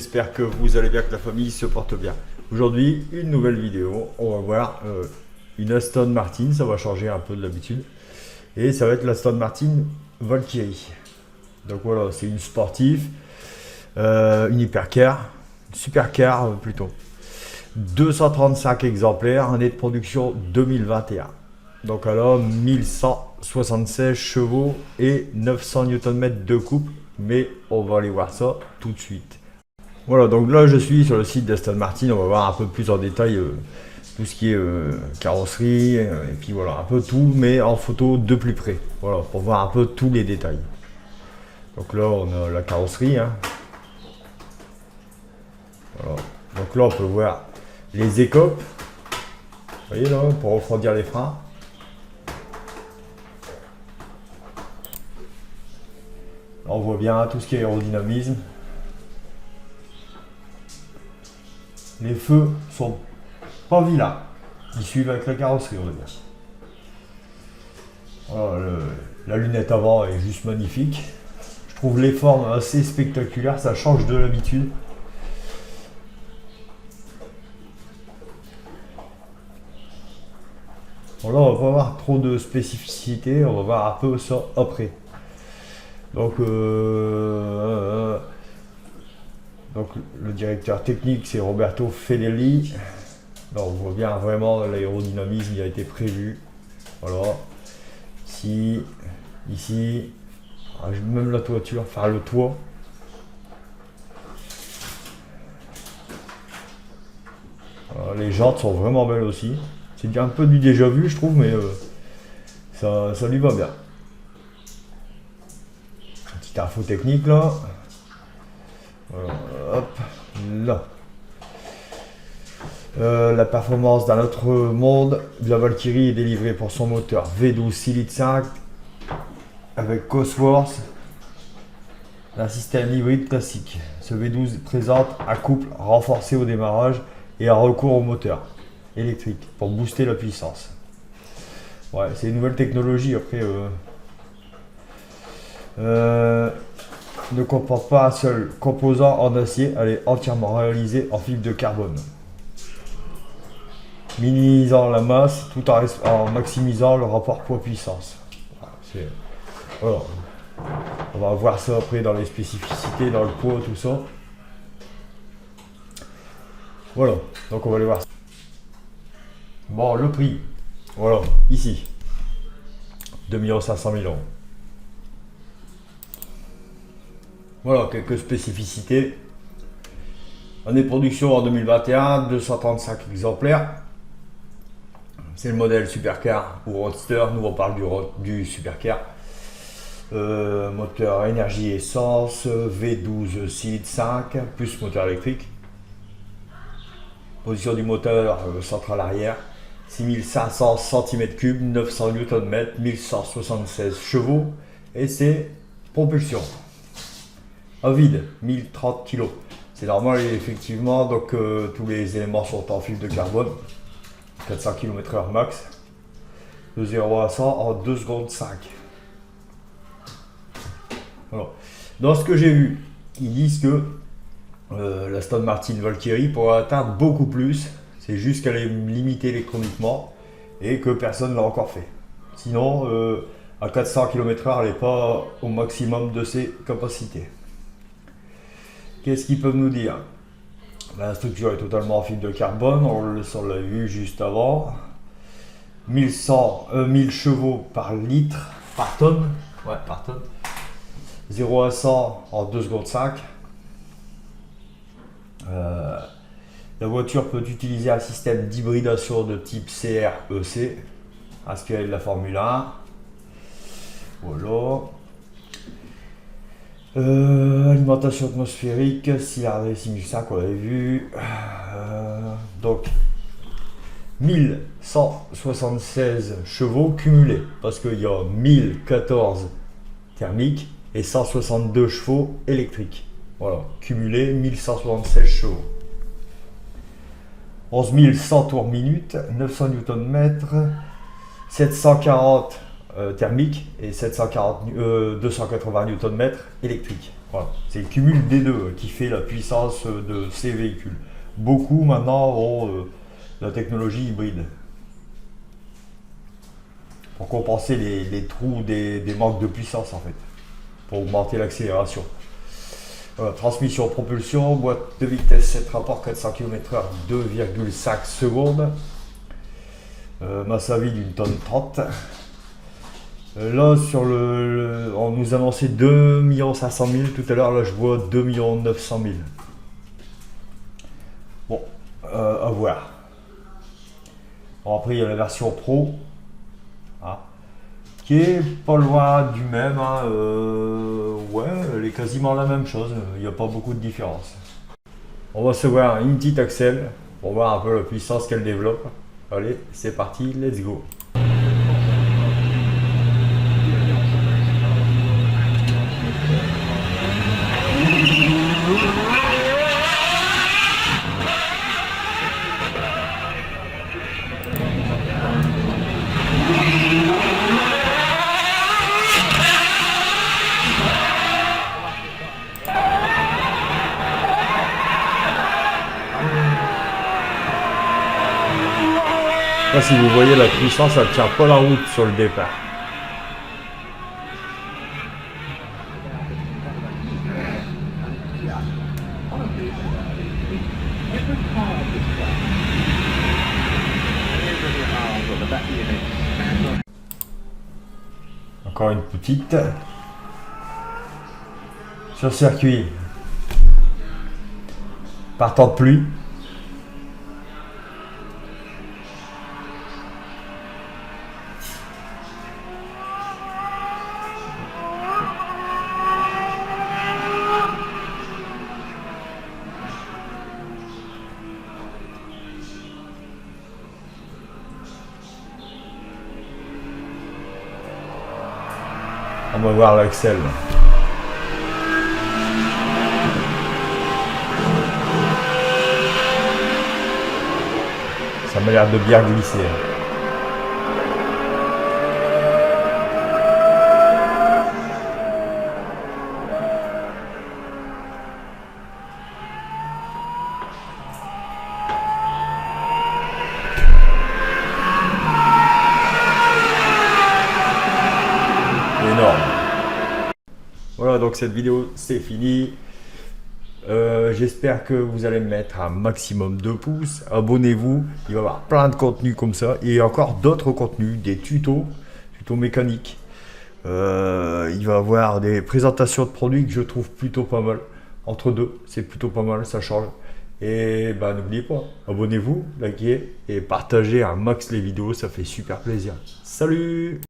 j'espère que vous allez bien, que la famille se porte bien. Aujourd'hui, une nouvelle vidéo, on va voir une Aston Martin, ça va changer un peu de l'habitude. Et ça va être l'Aston Martin Valkyrie. Donc voilà, c'est une sportive, une hypercar, une supercar plutôt. 235 exemplaires, année de production 2021. Donc alors 1176 chevaux et 900 Nm de couple, mais on va aller voir ça tout de suite. Voilà, donc là je suis sur le site d'Aston Martin, on va voir un peu plus en détail tout ce qui est carrosserie, et puis voilà, un peu tout, mais en photo de plus près, voilà, pour voir un peu tous les détails. Donc là on a la carrosserie, hein. Voilà. Donc là on peut voir les écopes, vous voyez là, pour refroidir les freins. Là, on voit bien tout ce qui est aérodynamisme. Les feux sont pas vilains, ils suivent avec la carrosserie, on va dire. Voilà, la lunette avant est juste magnifique. Je trouve les formes assez spectaculaires, ça change de l'habitude. Bon, là on va pas avoir trop de spécificité, on va voir un peu ça après. Donc le directeur technique c'est Roberto Fedeli. Là on voit bien vraiment l'aérodynamisme, il a été prévu. Voilà. Ici, même la toiture, enfin le toit. Voilà, les jantes sont vraiment belles aussi. C'est un peu du déjà vu je trouve, mais ça lui va bien. Petite info technique là. Voilà, hop, là. La performance d'un autre monde de la Valkyrie est délivrée pour son moteur V12 6,5 litres avec Cosworth, un système hybride classique. Ce V12 présente un couple renforcé au démarrage et un recours au moteur électrique pour booster la puissance. Ouais, c'est une nouvelle technologie. Après, ne comporte pas un seul composant en acier, elle est entièrement réalisée en fibre de carbone, minimisant la masse tout en maximisant le rapport poids-puissance. Voilà. On va voir ça après dans les spécificités, dans le poids, tout ça. Voilà, donc on va aller voir ça. Bon, le prix, voilà, ici, 2 500 000 €. Voilà, quelques spécificités. Année de production en 2021, 235 exemplaires. C'est le modèle Supercar ou Roadster, nous on parle du Supercar. Moteur énergie essence, V12 6,5 plus moteur électrique. Position du moteur central arrière, 6500 cm3, 900 Nm, 1176 chevaux et c'est propulsion. À vide, 1030 kg. C'est normal effectivement, donc tous les éléments sont en fibre de carbone. 400 km/h max. De 0 à 100 en 2 secondes 5. Voilà. Dans ce que j'ai vu, ils disent que la Aston Martin Valkyrie pourra atteindre beaucoup plus. C'est juste qu'elle est limitée électroniquement et que personne ne l'a encore fait. Sinon, à 400 km/h, elle n'est pas au maximum de ses capacités. Qu'est-ce qu'ils peuvent nous dire? La structure est totalement en fibre de carbone, on l'a vu juste avant. 1000 chevaux par litre, par tonne. Ouais, par tonne. 0 à 100 en 2 secondes 5. La voiture peut utiliser un système d'hybridation de type CREC, inspiré de la Formule 1. Voilà. Alimentation atmosphérique, cylindrée 6005, on l'avait vu. Donc 1176 chevaux cumulés, parce qu'il y a 1014 thermiques et 162 chevaux électriques. Voilà, cumulé 1176 chevaux. 11 100 tours minute, 900 Nm, 740 thermique et 280 Nm électrique. Voilà. C'est le cumul des deux qui fait la puissance de ces véhicules. Beaucoup maintenant ont la technologie hybride pour compenser les trous des manques de puissance en fait, pour augmenter l'accélération. Transmission propulsion, boîte de vitesse 7 rapports 400 km/h 2,5 secondes. Masse à vide d'une tonne 30. Là sur on nous annonçait 2 500 000 tout à l'heure, là je vois 2 900 000. Bon, à voir. Bon, après il y a la version Pro. Qui est pas loin du même, hein. Ouais, elle est quasiment la même chose, il n'y a pas beaucoup de différence. On va se voir une petite Axel pour voir un peu la puissance qu'elle développe. Allez, c'est parti, let's go. Là, si vous voyez la puissance, elle ne tient pas la route sur le départ. Encore une petite. Sur circuit. Partant de pluie. On va voir l'Axel. Ça m'a l'air de bien glisser. Énorme. Voilà, donc cette vidéo c'est fini. J'espère que vous allez me mettre un maximum de pouces. Abonnez-vous, il va y avoir plein de contenus comme ça et encore d'autres contenus, des tutos mécaniques. Il va y avoir des présentations de produits que je trouve plutôt pas mal. Entre deux, c'est plutôt pas mal, ça change. Et bah, n'oubliez pas, abonnez-vous, likez et partagez un max les vidéos, ça fait super plaisir. Salut!